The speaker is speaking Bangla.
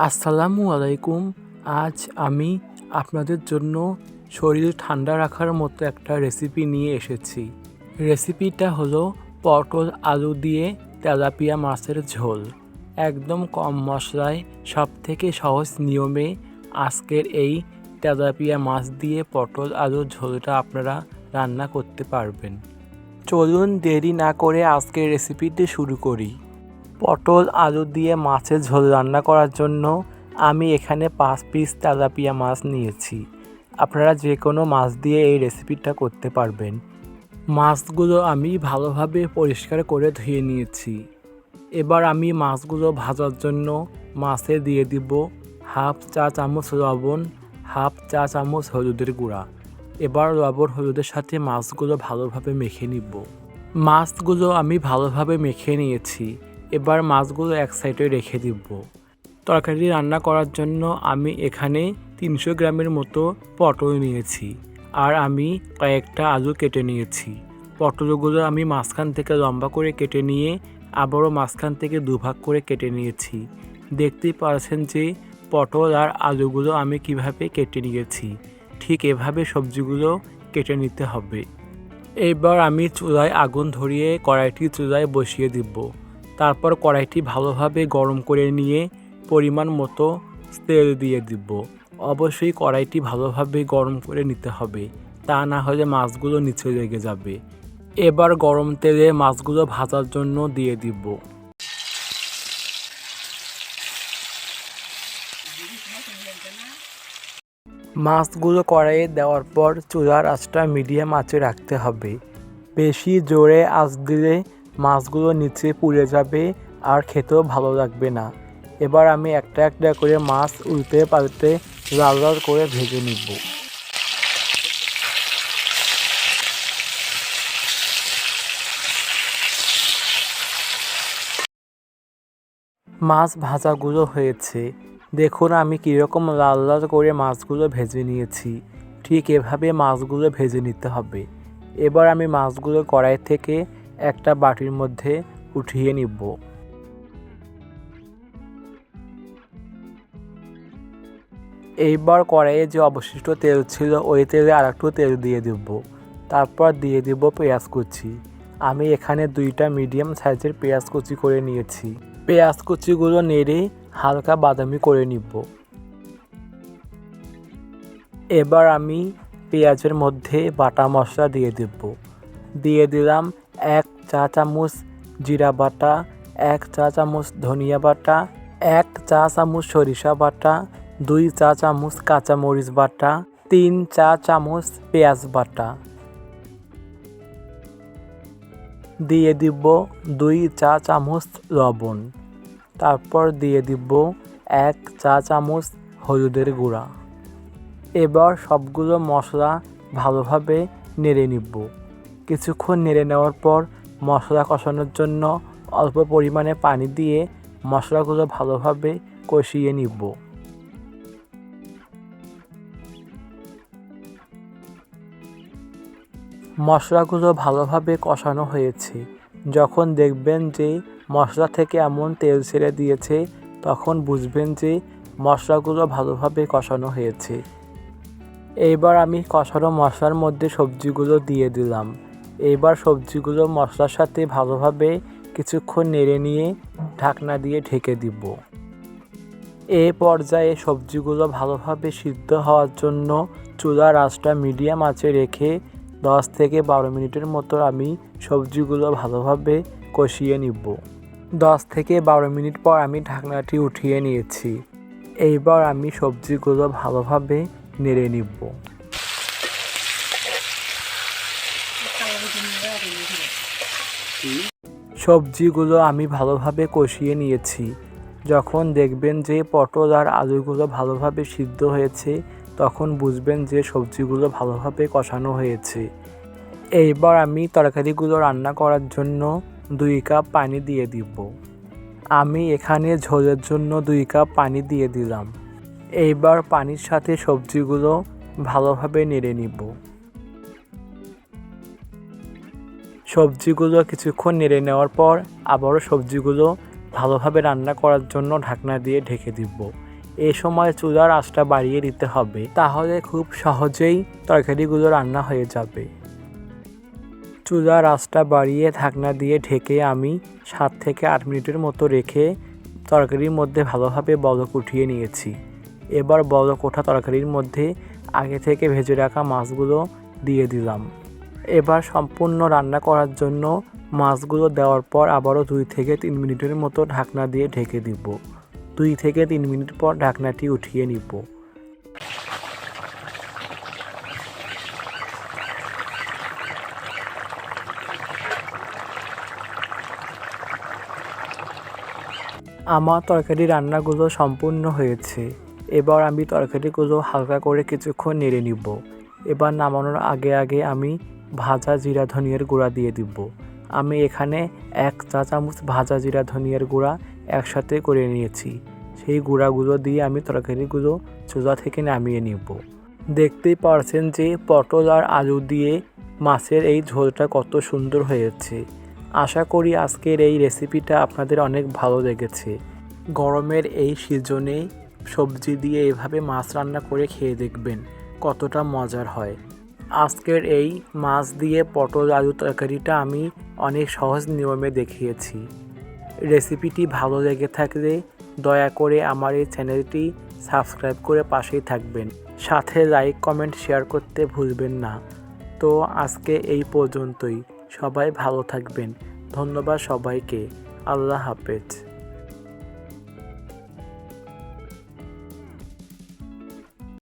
আসসালামু আলাইকুম। আজ আমি আপনাদের জন্য শরীর ঠান্ডা রাখার মতো একটা রেসিপি নিয়ে এসেছি। রেসিপিটা হলো পটল আলু দিয়ে তেলাপিয়া মাছের ঝোল। একদম কম মশলায় সবথেকে সহজ নিয়মে আজকের এই তেলাপিয়া মাছ দিয়ে পটল আলুর ঝোলটা আপনারা রান্না করতে পারবেন। চলুন দেরি না করে আজকের রেসিপিটি শুরু করি। পটল আলু দিয়ে মাছের ঝোল রান্না করার জন্য আমি এখানে 5 পিস তেলাপিয়া মাছ নিয়েছি। আপনারা যে কোনো মাছ দিয়ে এই রেসিপিটা করতে পারবেন। মাছগুলো আমি ভালোভাবে পরিষ্কার করে ধুয়ে নিয়েছি। এবার আমি মাছগুলো ভাজার জন্য মাছে দিয়ে দিব হাফ চা চামচ লবণ, হাফ চা চামচ হলুদের গুঁড়া। এবার লবণ হলুদের সাথে মাছগুলো ভালোভাবে মেখে নিব। মাছগুলো আমি ভালোভাবে মেখে নিয়েছি। এবার মাছগুলো এক সাইডে রেখে দিব। তরকারি রান্না করার জন্য আমি এখানে 300 গ্রামের মতো পটল নিয়েছি, আর আমি কয়েকটা আলু কেটে নিয়েছি। পটলগুলো আমি মাঝখান থেকে লম্বা করে কেটে নিয়ে আবারও মাঝখান থেকে দুভাগ করে কেটে নিয়েছি। দেখতেই পাচ্ছেন যে পটল আর আলুগুলো আমি কিভাবে কেটে নিয়েছি। ঠিক এভাবে সবজিগুলো কেটে নিতে হবে। এবার আমি চুলায় আগুন ধরিয়ে কড়াইটি চুলায় বসিয়ে দিব। তারপর কড়াইটি ভালোভাবে গরম করে নিয়ে পরিমাণ মতো তেল দিয়ে দিব। অবশ্যই কড়াইটি ভালোভাবে গরম করে নিতে হবে, তা না হলে মাছগুলো নিচে লেগে যাবে। এবার গরম তেলে মাছগুলো ভাজার জন্য দিয়ে দিব। মাছগুলো কড়াইয়ে দেওয়ার পর চুলার আঁচটা মিডিয়াম আঁচে রাখতে হবে। বেশি জোরে আঁচ দিলে মাছগুলো নিচে পুড়ে যাবে আর খেতেও ভালো লাগবে না। এবার আমি একটা একটা করে মাছ উল্টে পাল্টে লাল লাল করে ভেজে নিব। মাছ ভাজাগুলো হয়েছে, দেখুন আমি কীরকম লাল লাল করে মাছগুলো ভেজে নিয়েছি। ঠিক এভাবে মাছগুলো ভেজে নিতে হবে। এবার আমি মাছগুলো কড়াই থেকে একটা বাটির মধ্যে উঠিয়ে নিব। এইবার কড়াইয়ে যে অবশিষ্ট তেল ছিল ওই তেলে আর একটু তেল দিয়ে দেব। তারপর দিয়ে দেব পেঁয়াজ কুচি। আমি এখানে 2টা মিডিয়াম সাইজের পেঁয়াজ কুচি করে নিয়েছি। পেঁয়াজ কুচিগুলো নেড়ে হালকা বাদামি করে নিব। এবার আমি পেঁয়াজের মধ্যে বাটা মশলা দিয়ে দেব। দিয়ে দিলাম 1 চা চামচ জিরা বাটা, 1 চা চামচ ধনিয়া বাটা, 1 চা চামচ সরিষা বাটা, 2 চা চামচ কাঁচামরিচ বাটা, 3 চা চামচ পেঁয়াজ বাটা। দিয়ে দিব 2 চা চামচ লবণ। তারপর দিয়ে দিব 1 চা চামচ হলুদের গুঁড়া। এবার সবগুলো মশলা ভালোভাবে নেড়ে নিব। কিছুক্ষণ নেড়ে নেওয়ার পর মশলা কষানোর জন্য অল্প পরিমাণে পানি দিয়ে মশলাগুলো ভালোভাবে কষিয়ে নিব। মশলাগুলো ভালোভাবে কষানো হয়েছে। যখন দেখবেন যে মশলা থেকে এমন তেল ছেড়ে দিয়েছে, তখন বুঝবেন যে মশলাগুলো ভালোভাবে কষানো হয়েছে। এইবার আমি কষানো মশলার মধ্যে সবজিগুলো দিয়ে দিলাম। এইবার সবজিগুলো মশলার সাথে ভালোভাবে কিছুক্ষণ নেড়ে নিয়ে ঢাকনা দিয়ে ঢেকে দিব। এই পর্যায়ে সবজিগুলো ভালোভাবে সিদ্ধ হওয়ার জন্য চুলার আঁচটা মিডিয়াম আঁচে রেখে 10 থেকে 12 মিনিটের মতো আমি সবজিগুলো ভালোভাবে কষিয়ে নিব। 10 থেকে 12 মিনিট পর আমি ঢাকনাটি উঠিয়ে নিয়েছি। এইবার আমি সবজিগুলো ভালোভাবে নেড়ে নিব। সবজিগুলো আমি ভালোভাবে কষিয়ে নিয়েছি। যখন দেখবেন যে পটল আর আলুগুলো ভালোভাবে সিদ্ধ হয়েছে, তখন বুঝবেন যে সবজিগুলো ভালোভাবে কষানো হয়েছে। এইবার আমি তরকারিগুলো রান্না করার জন্য 2 কাপ পানি দিয়ে দিব। আমি এখানে ঝোলের জন্য 2 কাপ পানি দিয়ে দিলাম। এইবার পানির সাথে সবজিগুলো ভালোভাবে নেড়ে নিব। সবজিগুলো কিছুক্ষণ নেড়ে নেওয়ার পর আবারও সবজিগুলো ভালোভাবে রান্না করার জন্য ঢাকনা দিয়ে ঢেকে দিব। এই সময় চুলার আঁচটা বাড়িয়ে দিতে হবে, তাহলে খুব সহজেই তরকারিগুলো রান্না হয়ে যাবে। চুলার আঁচটা বাড়িয়ে ঢাকনা দিয়ে ঢেকে আমি 7 থেকে 8 মিনিটের মতো রেখে তরকারির মধ্যে ভালোভাবে বলক উঠিয়ে নিয়েছি। এবার বলক ওঠা তরকারির মধ্যে আগে থেকে ভেজে রাখা মাছগুলো দিয়ে দিলাম। এবার সম্পূর্ণ রান্না করার জন্য মাছগুলো দেওয়ার পর আবারও 2 থেকে 3 মিনিটের মতো ঢাকনা দিয়ে ঢেকে দিব। 2 থেকে 3 মিনিট পর ঢাকনাটি উঠিয়ে নিব। আমার তরকারি রান্নাগুলো সম্পূর্ণ হয়েছে। এবার আমি তরকারিগুলো হালকা করে কিছুক্ষণ নেড়ে নিব। এবার নামানোর আগে আমি ভাজা জিরা ধনিয়ার গুঁড়া দিয়ে দিব। আমি এখানে 1 চা চামচ ভাজা জিরা ধনিয়ার গুঁড়া একসাথে করে নিয়েছি। সেই গুঁড়াগুলো দিয়ে আমি তরকারিগুলো চুলা থেকে নামিয়ে নিব। দেখতেই পারছেন যে পটল আর আলু দিয়ে মাছের এই ঝোলটা কত সুন্দর হয়েছে। আশা করি আজকের এই রেসিপিটা আপনাদের অনেক ভালো লেগেছে। গরমের এই সিজনে সবজি দিয়ে এভাবে মাছ রান্না করে খেয়ে দেখবেন কতটা মজার হয়। আজকের এই মাছ দিয়ে পটল আলু তরকারিটা আমি অনেক সহজ নিয়মে দেখিয়েছি। রেসিপিটি ভালো লেগে থাকলে দয়া করে আমার এই চ্যানেলটি সাবস্ক্রাইব করে পাশেই থাকবেন, সাথে লাইক কমেন্ট শেয়ার করতে ভুলবেন না। তো আজকে এই পর্যন্তই। সবাই ভালো থাকবেন। ধন্যবাদ সবাইকে। আল্লাহ হাফেজ।